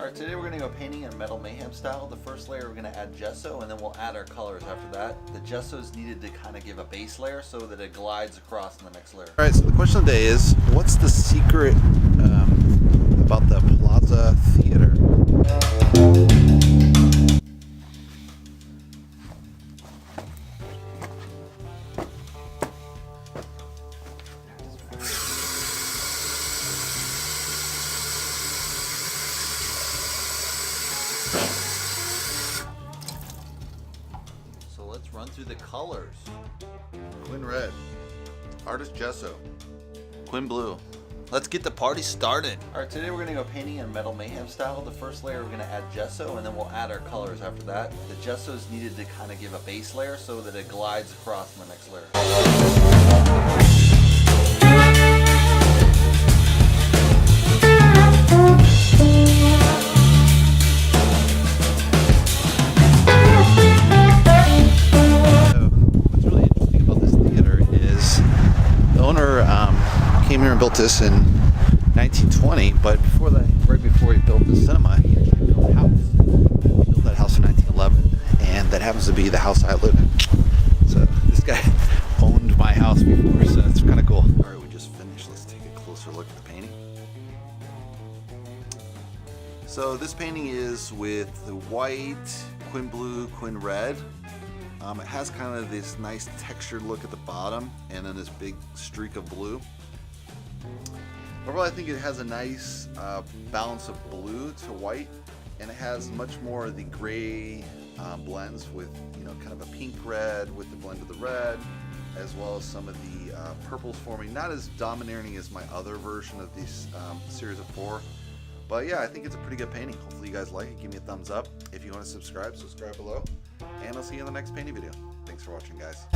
Alright, today we're going to go painting in Metal Mayhem style. The first layer we're going to add gesso, and then we'll add our colors after that. The gesso is needed to kind of give a base layer so that it glides across in the next layer. Alright, so the question of the day is, what's the secret about the Plaza Theater? So let's run through the colors. Quinn Red, Artist Gesso, Quinn Blue. Let's get the party started. Alright, today we're going to go painting in Metal Mayhem style. The first layer we're going to add gesso, and then we'll add our colors after that. The gesso is needed to kind of give a base layer so that it glides across in the next layer. Came here and built this in 1920, but before that, right before he built the cinema, he actually built a house. He built that house in 1911, and that happens to be the house I live in. So this guy owned my house before, so it's kind of cool. All right, we just finished. Let's take a closer look at the painting. So this painting is with the white, Quinn Blue, Quinn Red. It has kind of this nice textured look at the bottom, and then this big streak of blue. Overall, I think it has a nice balance of blue to white, and it has much more of the gray blends with, kind of a pink red with the blend of the red, as well as some of the purples forming. Not as domineering as my other version of this series of 4. But yeah, I think it's a pretty good painting. Hopefully you guys like it. Give me a thumbs up. If you want to subscribe below. And I'll see you in the next painting video. Thanks for watching, guys.